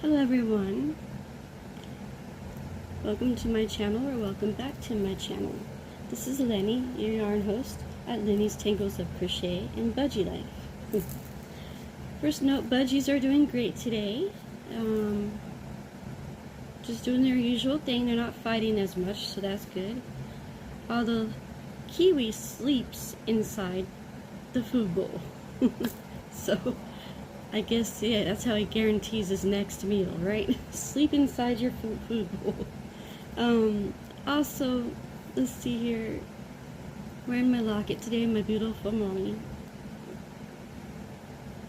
Hello everyone, welcome to my channel, or welcome back to my channel. This is Lenny, your yarn host at Lenny's Tangles of Crochet and Budgie Life. First note, budgies are doing great today. Just doing their usual thing. They're not fighting as much, so that's good. Although Kiwi sleeps inside the food bowl. So I guess, yeah, that's how he guarantees his next meal, right? Sleep inside your food bowl. Also, let's see here. Wearing my locket today, my beautiful mommy.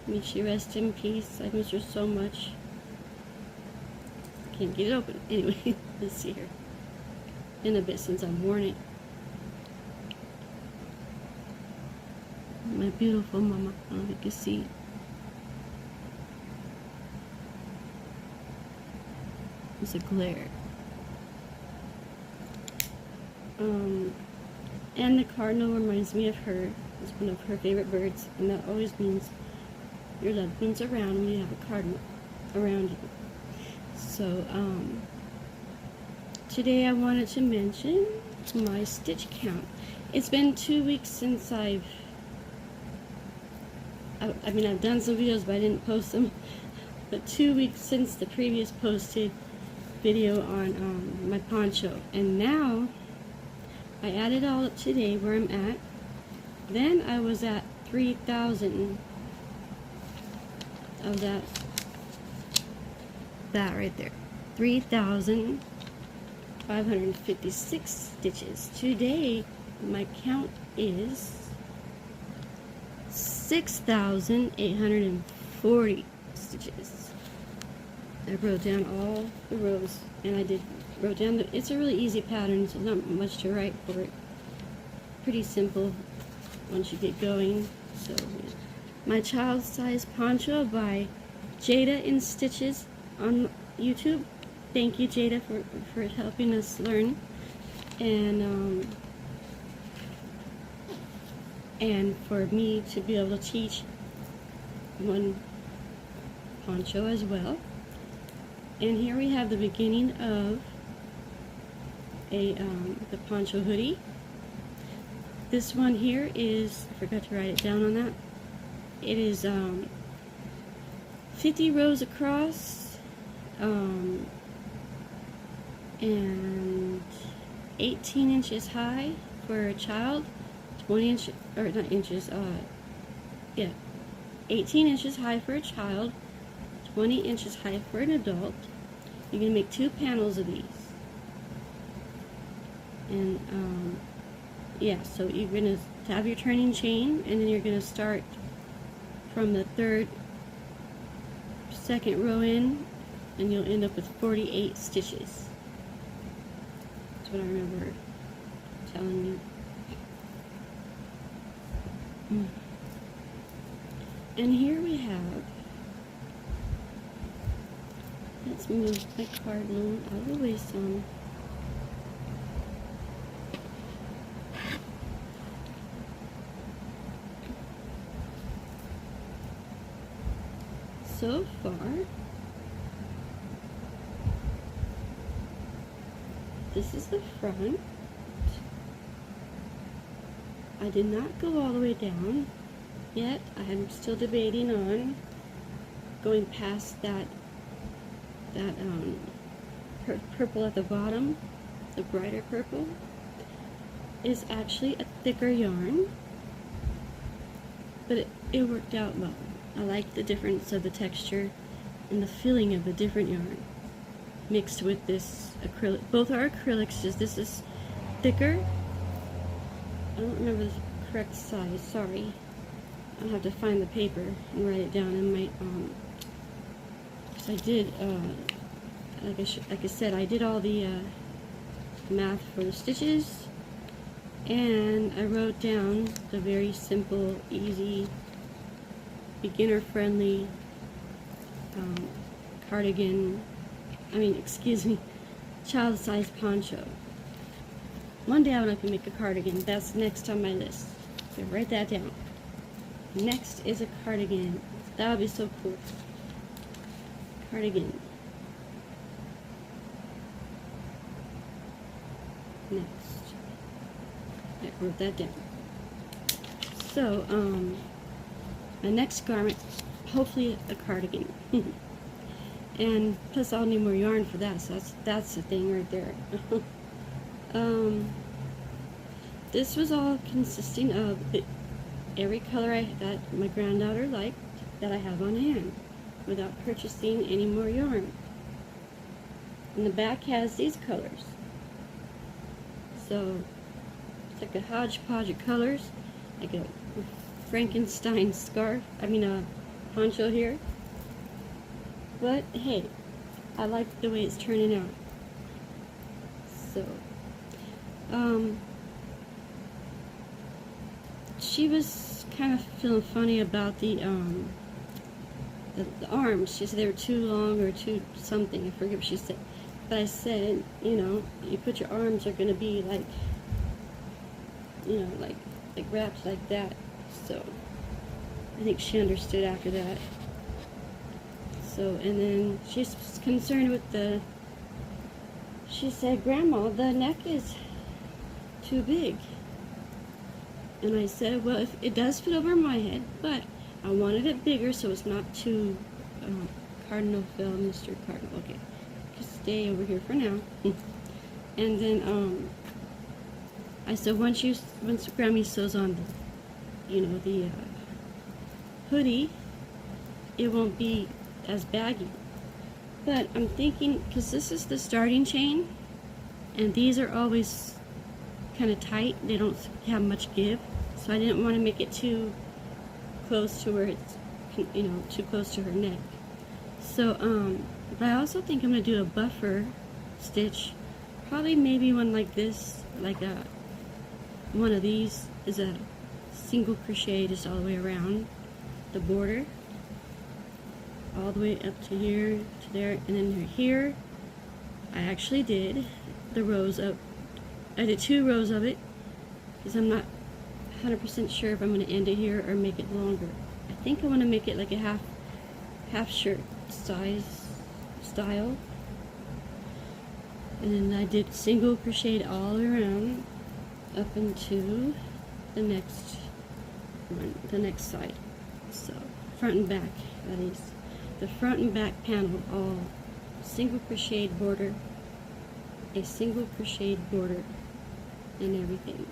May she rest in peace. I miss her so much. Can't get it open. Anyway, let's see here. Been a bit since I've worn it. My beautiful mama. I don't know if you can see. It's a glare. And the cardinal reminds me of her. It's one of her favorite birds, and that always means your loved one's around when you have a cardinal around you. So, today I wanted to mention my stitch count. It's been 2 weeks since I've done some videos, but I didn't post them. But 2 weeks since the previous posted video on my poncho, and now I added all up today where I'm at. Then I was at 3,000 of that right there, 3,556 stitches. Today my count is 6,840 stitches. I wrote down all the rows, and I wrote down it's a really easy pattern, so not much to write for it. Pretty simple once you get going. So, my child size poncho by Jada in Stitches on YouTube. Thank you, Jada, for helping us learn, and for me to be able to teach one poncho as well. And here we have the beginning of the poncho hoodie. This one here is, I forgot to write it down on that. It is 50 rows across, and 18 inches high for a child, 20 inches, or not inches, 18 inches high for a child, 20 inches high for an adult. You're going to make 2 panels of these. And, yeah, so you're going to have your turning chain, and then you're going to start from the second row in, and you'll end up with 48 stitches. That's what I remember telling you. And here we have, let's move my cardinal out of the way some. So far, this is the front. I did not go all the way down yet. I am still debating on going past that purple at the bottom. The brighter purple is actually a thicker yarn, but it worked out well. I like the difference of the texture and the feeling of the different yarn mixed with this acrylic. Both are acrylics, just this is thicker. I don't remember the correct size, sorry. I'll have to find the paper and write it down in my, because I did, like I said, I did all the math for the stitches, and I wrote down the very simple, easy, beginner-friendly cardigan, child-sized poncho. One day I would like to make a cardigan. That's next on my list. So write that down. Next is a cardigan. That would be so cool. Cardigan. next. I wrote that down. So, my next garment, hopefully a cardigan. And plus I'll need more yarn for that, so that's the thing right there. This was all consisting of every color that my granddaughter liked that I have on hand, without purchasing any more yarn. And the back has these colors. So it's like a hodgepodge of colors, like a Frankenstein scarf. Poncho here. But hey, I like the way it's turning out. So, she was kind of feeling funny about the arms. She said they were too long or too something. I forget what she said. But I said, you put your arms are going to be like, like wrapped like that. So I think she understood after that. So, and then she's concerned with she said, Grandma, the neck is too big. And I said, well, if it does fit over my head, but I wanted it bigger so it's not too Cardinal Phil, Mr. Cardinal. Okay, just stay over here for now. And then I said, once Grammy sews on the hoodie, it won't be as baggy. But I'm thinking, because this is the starting chain, and these are always kind of tight, they don't have much give, so I didn't want to make it too close to where it's, too close to her neck. So, but I also think I'm going to do a buffer stitch, probably maybe one like this, like one of these is a single crochet just all the way around the border, all the way up to here, to there, and then here, I actually did the rows up. I did 2 rows of it, because I'm not 100% sure if I'm going to end it here or make it longer. I think I want to make it like a half shirt size style. And then I did single crocheted all around up into the next one, the next side. So front and back, that is. The front and back panel all single crocheted border, a single crocheted border, and everything.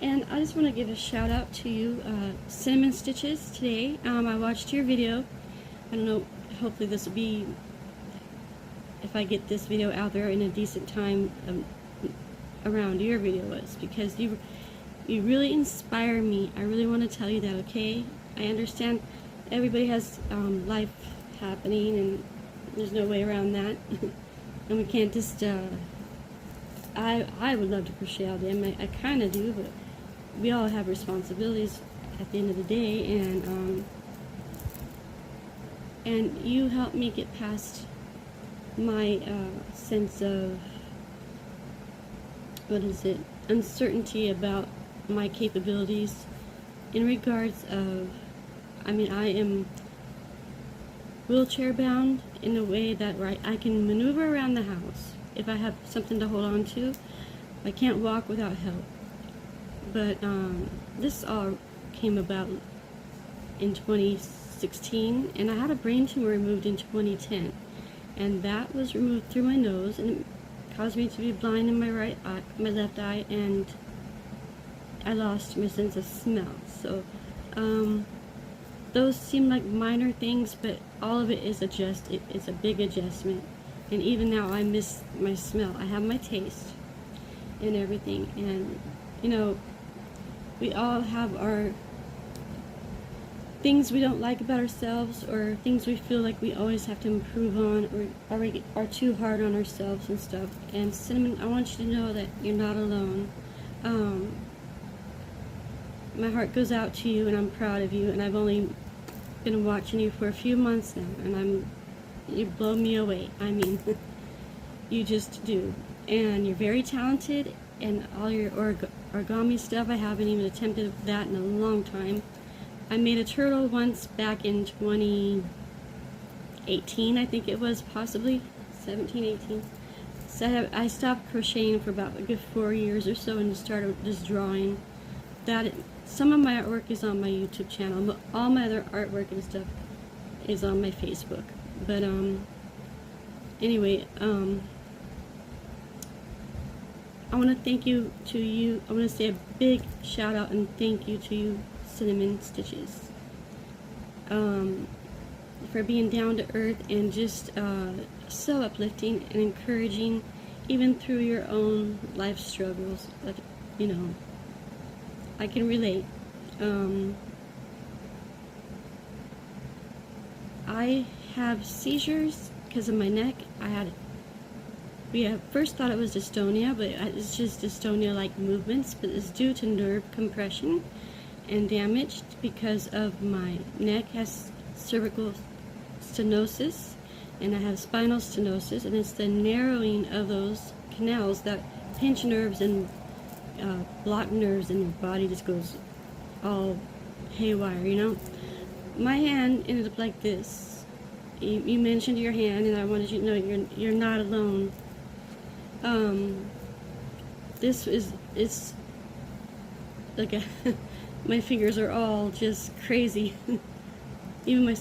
And I just want to give a shout out to you, Cinnamon Stitches, today. I watched your video. I don't know, hopefully this will be, if I get this video out there in a decent time around your video was, because you really inspire me. I really want to tell you that, okay? I understand everybody has life happening, and there's no way around that. And we can't just, I would love to crochet all day. I kind of do, but we all have responsibilities at the end of the day, and you help me get past my sense of, uncertainty about my capabilities in regards of, I am wheelchair bound in a way that I can maneuver around the house if I have something to hold on to. I can't walk without help. But this all came about in 2016, and I had a brain tumor removed in 2010, and that was removed through my nose, and it caused me to be blind in my left eye, and I lost my sense of smell. So those seem like minor things, but all of it is it's a big adjustment. And even now I miss my smell. I have my taste and everything, and we all have our things we don't like about ourselves, or things we feel like we always have to improve on, or we are too hard on ourselves and stuff. And Cinnamon, I want you to know that you're not alone. My heart goes out to you, and I'm proud of you, and I've only been watching you for a few months now, and you blow me away. You just do. And you're very talented, and all your origami stuff, I haven't even attempted that in a long time. I made a turtle once back in 2018, I think it was, possibly 17, 18. So I stopped crocheting for about a good 4 years or so and started just drawing. Some of my artwork is on my YouTube channel, but all my other artwork and stuff is on my Facebook. But anyway, I want to thank you to you. I want to say a big shout out and thank you to you, Cinnamon Stitches, for being down to earth and just so uplifting and encouraging, even through your own life struggles. That, you know, I can relate. I have seizures because of my neck. We first thought it was dystonia, but it's just dystonia-like movements, but it's due to nerve compression and damage because of my neck has cervical stenosis and I have spinal stenosis, and it's the narrowing of those canals that pinch nerves and block nerves, and your body just goes all haywire, you know. My hand ended up like this. You mentioned your hand, and I wanted you to know you're not alone. It's like my fingers are all just crazy. Even my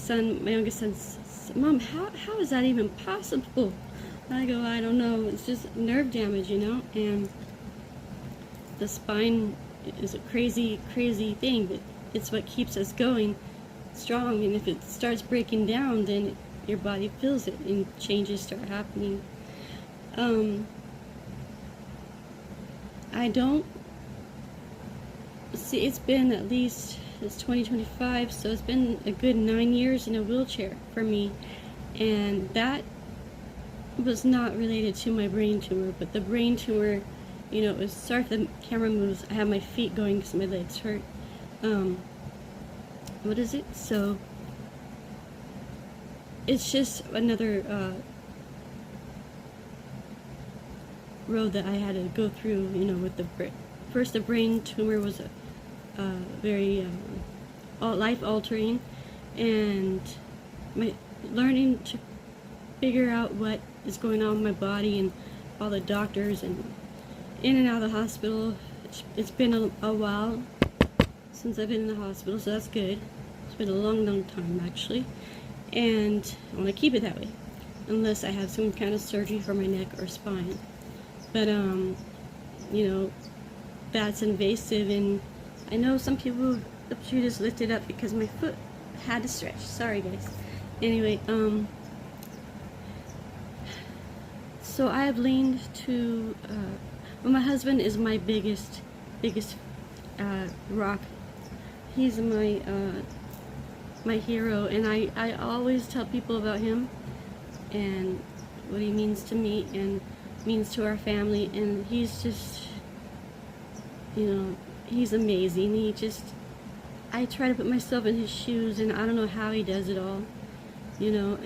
youngest son says, Mom, how is that even possible? And I go, I don't know. It's just nerve damage, you know. And the spine is a crazy, crazy thing, but it's what keeps us going strong. And if it starts breaking down, then your body feels it and changes start happening. I don't see, it's been at least, it's 2025, so it's been a good 9 years in a wheelchair for me, and that was not related to my brain tumor, but the brain tumor, you know, it was, sorry if the camera moves, I have my feet going because my legs hurt. What is it? So it's just another road that I had to go through, you know, with first the brain tumor was very life altering, and learning to figure out what is going on in my body, and all the doctors and in and out of the hospital. It's been a while since I've been in the hospital, so that's good. It's been a long time actually, and I want to keep it that way unless I have some kind of surgery for my neck or spine. But you know, that's invasive, and I know some people, the shoe just lifted up because my foot had to stretch. Sorry guys. Anyway, so I have leaned to well, my husband is my biggest rock. He's my hero, and I always tell people about him and what he means to me and means to our family, and he's just, you know, he's amazing. I try to put myself in his shoes, and I don't know how he does it all. You know,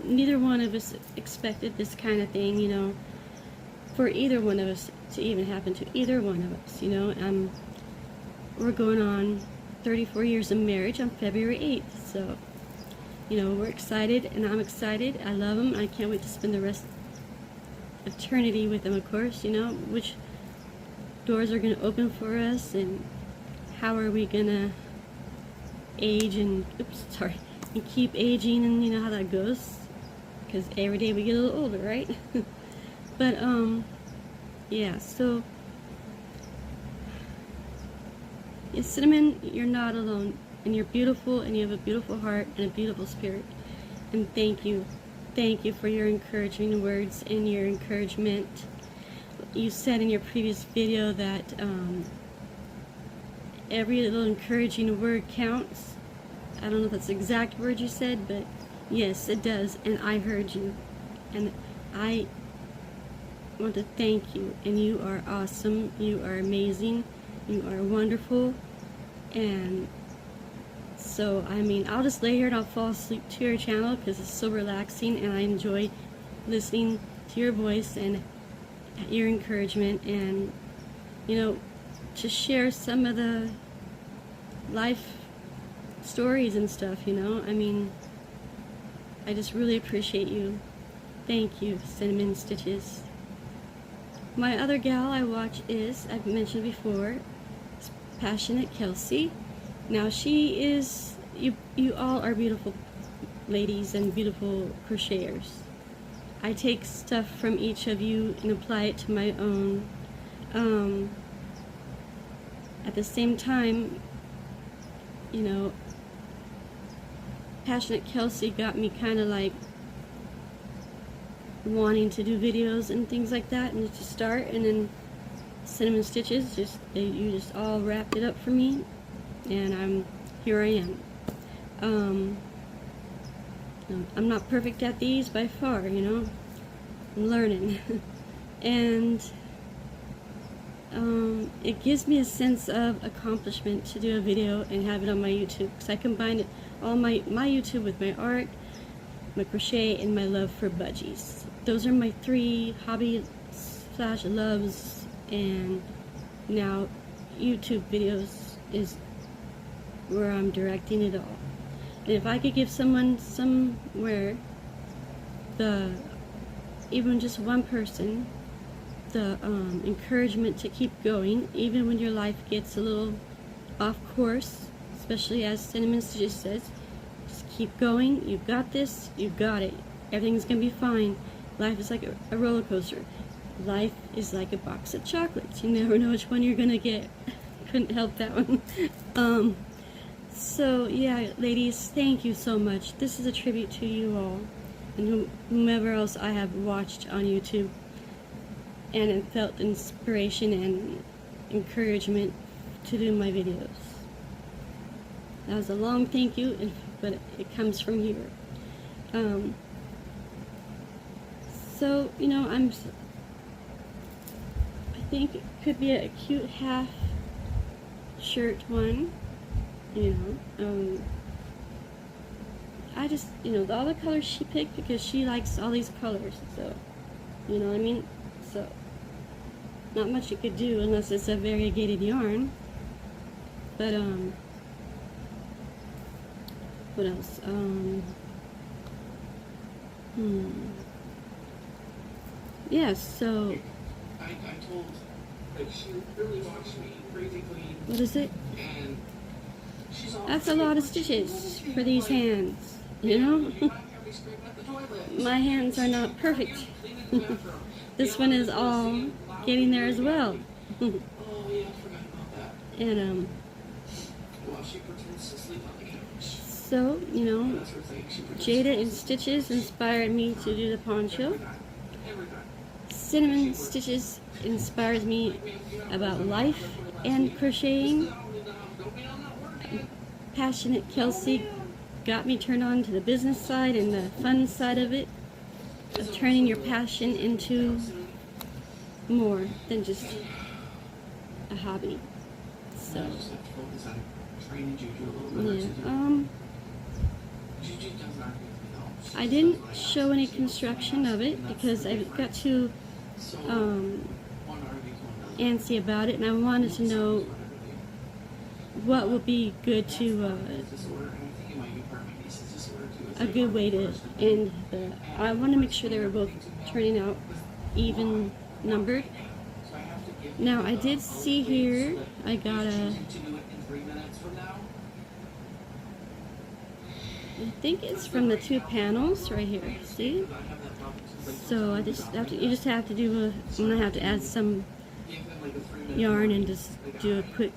neither one of us expected this kind of thing, you know, for either one of us to even happen to either one of us, you know. We're going on 34 years of marriage on February 8th, so, you know, we're excited, and I'm excited. I love him. I can't wait to spend the rest of eternity with him, of course, you know, which doors are going to open for us, and how are we going to age and, and keep aging, and you know how that goes, because every day we get a little older, right? But, yeah, so, yeah, Cinnamon, you're not alone, and you're beautiful, and you have a beautiful heart and a beautiful spirit, and thank you for your encouraging words and your encouragement. You said in your previous video that every little encouraging word counts. I don't know if that's the exact word you said, but yes, it does, and I heard you, and I want to thank you, and you are awesome, you are amazing, you are wonderful. And so, I mean, I'll just lay here and I'll fall asleep to your channel because it's so relaxing, and I enjoy listening to your voice and your encouragement, and, you know, to share some of the life stories and stuff, you know. I mean, I just really appreciate you. Thank you, Cinnamon Stitches. My other gal I watch is, I've mentioned before, Passionate Kelsey. Now she is, you all are beautiful ladies and beautiful crocheters. I take stuff from each of you and apply it to my own. At the same time, you know, Passionate Kelsey got me kind of like wanting to do videos and things like that, and to start, and then Cinnamon Stitches, you just all wrapped it up for me, and here I am. I'm not perfect at these by far, you know. I'm learning, and it gives me a sense of accomplishment to do a video and have it on my YouTube, because I combined all my YouTube with my art, my crochet, and my love for budgies. Those are my 3 hobby/loves, and now YouTube videos is where I'm directing it all. And if I could give someone somewhere, even just one person, the encouragement to keep going, even when your life gets a little off course, especially as Cinnamon Stitches says, just keep going, you've got this, you've got it, everything's gonna be fine. Life is like a roller coaster. Life is like a box of chocolates. You never know which one you're gonna get. Couldn't help that one. So yeah, ladies, thank you so much. This is a tribute to you all, and whomever else I have watched on YouTube, and it felt inspiration and encouragement to do my videos. That was a long thank you, but it comes from here. So, you know, I think it could be a cute half shirt one, you know. I just, you know, all the colors she picked because she likes all these colors, so, you know what I mean? So, not much you could do unless it's a variegated yarn. But, what else? Yes, so I told, like, she really watched me practically. What is it? And she's all, that's a lot of stitches for these hands, you know? My hands are not perfect. This one is all getting there as well. Oh, yeah, I forgot about that. And, Well, she pretends to sleep on the couch. so, you know, That's her thing. She pretends Jada to and Stitches inspired me to do the poncho. every time. Cinnamon Stitches inspires me about life and crocheting. Passionate Kelsey got me turned on to the business side and the fun side of it, of turning your passion into more than just a hobby. So, yeah, I didn't show any construction of it because I got too antsy about it, and I wanted to know what would be good to a good way to end the. I want to make sure they were both turning out even numbered. Now I did see here I got I think it's from the 2 panels right here. See? So I just have to. You just have to do I'm gonna have to add some yarn and just do a quick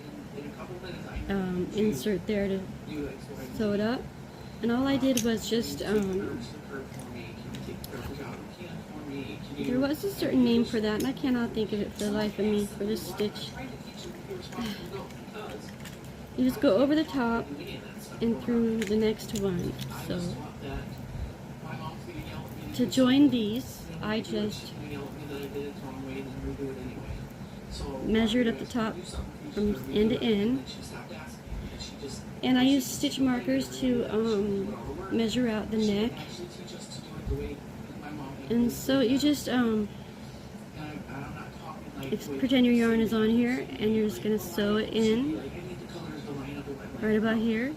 insert there to sew it up. And all I did was just there was a certain name for that, and I cannot think of it for the life of me for this stitch. You just go over the top and through the next one. So to join these, I just measured at the top from end to end, and I used stitch markers to measure out the neck. And so you just pretend your yarn is on here, and you're just going to sew it in right about here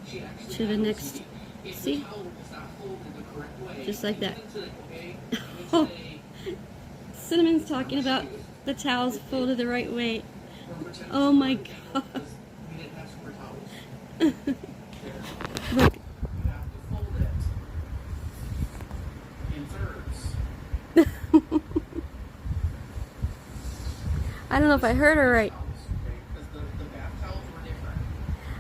to the next, see, just like that. Oh, Cinnamon's talking about the towels folded the right way. Or pretend Oh my it's god. because we didn't have super towels. There. Look. You have to fold it in thirds. I don't know if I heard her right. Because the bath towels were different.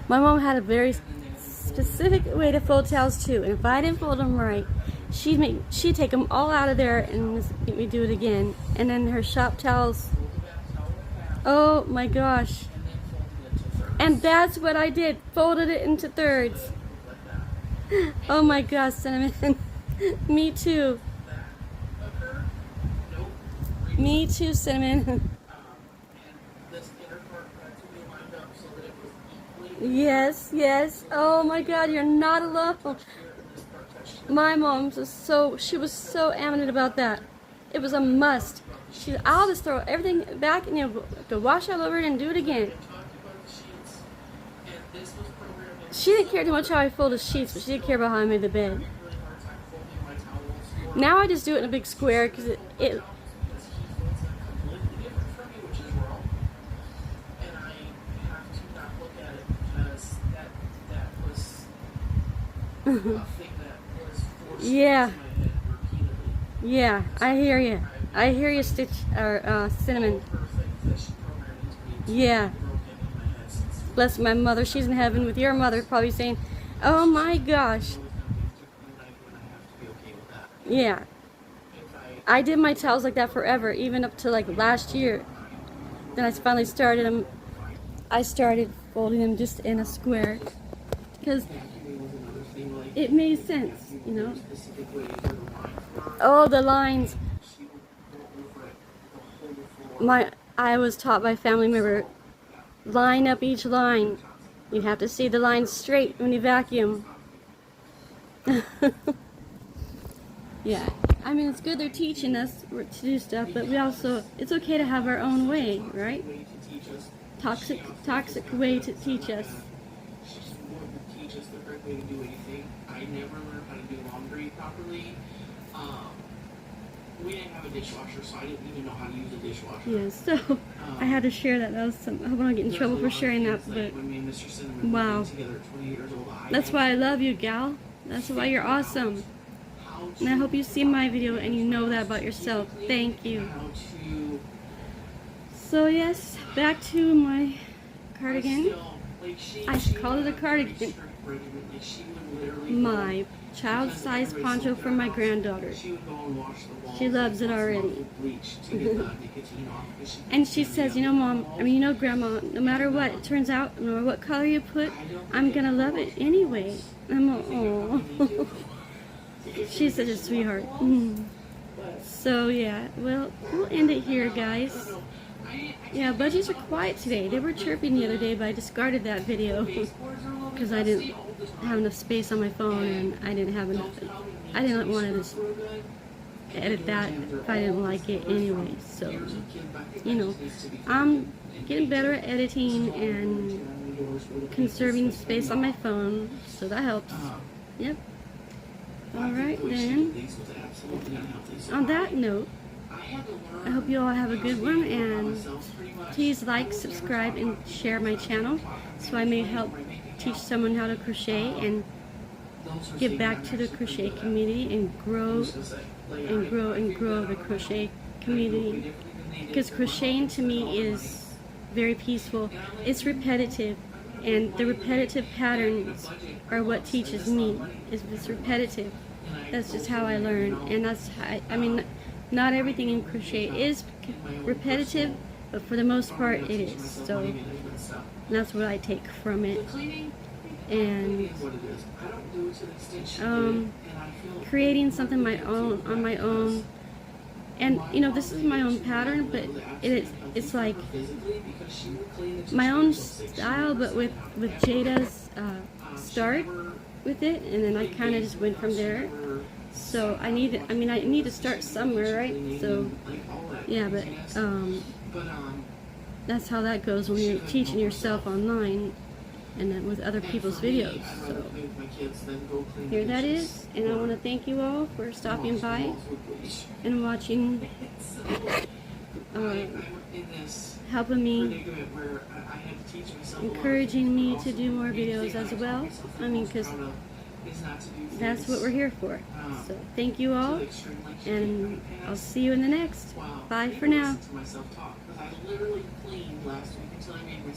My mom had a very specific way to fold towels too, and if I didn't fold them right, she'd take them all out of there and just make me do it again. And then her shop towels. Fold the bath towel in half Oh my gosh! and then fold it into thirds. And that's what I did. Folded it into thirds. Like that. Oh my gosh, Cinnamon. Me too. That occurred? Nope. Me too, Cinnamon. And this inner part had to be lined up so that it was equally Yes, yes. Oh my god, you're not alone. here and this part touched here. My mom she was so adamant about that. It was a must. I'll just throw everything back and have to wash all over it and do it again. We talked about the sheets, and this was programmed in. She didn't care too much how I folded sheets, but she did care about how I made the bed. I had a really hard time folding my towels. Now I just do it in a big square because it Because he folds them completely different from me, which is wrong. And I have to not look at it because that was a thing that was forced Yeah. into my head repeatedly. Yeah, I hear you. I hear you, Cinnamon. Her things that she programmed into me Yeah. broken in my head since Bless my mother. She's in heaven with your mother, probably saying, "Oh my gosh." always gonna be different than I do, and I have to be okay with that. Yeah. If I I did my towels like that forever, even up to like last year. Then I finally started them. I started folding them just in a square because vacuuming was another thing, like it made sense, you know. specific way where the lines were, Oh, the lines. she would go over it the whole floor. I was taught by a family member, line up each line. You have to see the lines straight when you vacuum. Yeah, I mean, it's good they're teaching us to do stuff, but it's okay to have our own way, right? Way to teach us. Toxic way to teach us. She wouldn't teach us the correct way to do anything. I never learned how to do laundry properly. We didn't have a dishwasher, so I didn't even know how to use a dishwasher. Yeah, so I had to share that. I hope I don't get in There's trouble a for lot of sharing that, things but when me and Mr. Cinnamon wow. were together at 20 years old, that's why I love you, gal. That's why you're awesome. And I hope you see my video and you know that about yourself. Thank you. How to So yes, back to my cardigan. still, like, I she called it a had cardigan. very strict regimen. Like, she would literally My go, child-sized because poncho everybody from my smoked in our house, granddaughter. She would go and wash the walls She loves and it smell already. with bleach to get the nicotine off, because she And she couldn't says, stand you know, the Mom, walls. I mean, you know, Grandma, no matter what it turns out, no matter what color you put, I don't think I'm gonna it love it works. anyway. I'm You think you all, probably need oh. to. She's such a sweetheart. Mm. So yeah, well, we'll end it here, guys. Yeah, budgies are quiet today. They were chirping the other day, but I discarded that video because I didn't have enough space on my phone, and I didn't have enough. I didn't want to just edit that if I didn't like it anyway. So, you know, I'm getting better at editing and conserving space on my phone, so that helps. Yep. Alright then, on that note, I hope you all have a good one, and please like, subscribe, and share my channel so I may help teach someone how to crochet and give back to the crochet community and grow the crochet community, because crocheting to me is very peaceful. It's repetitive, and the repetitive patterns are what teaches me. It's repetitive. That's just how I learn, and that's how I mean, not everything in crochet is repetitive, but for the most part it is. So that's what I take from it. And creating something on my own, and you know, this is my own pattern, but it's like my own style, but with Jada's start with it, and then I kind of just went from there. So I need to start somewhere, right? So yeah, but that's how that goes when you're teaching yourself online and then with other people's videos. So here that is, and I want to thank you all for stopping by and watching I'm in this helping me, predicament where I had to teach myself a lot of encouraging things, me but to also do more the videos thing as I taught well. myself the I mean, most because proud of is not to do that's what things we're here for. So thank you to all, the extreme lengths you and did in the I'll past. see you in the next. Wow. Bye I need for to now. listen to myself talk, because I literally cleaned last week until I made myself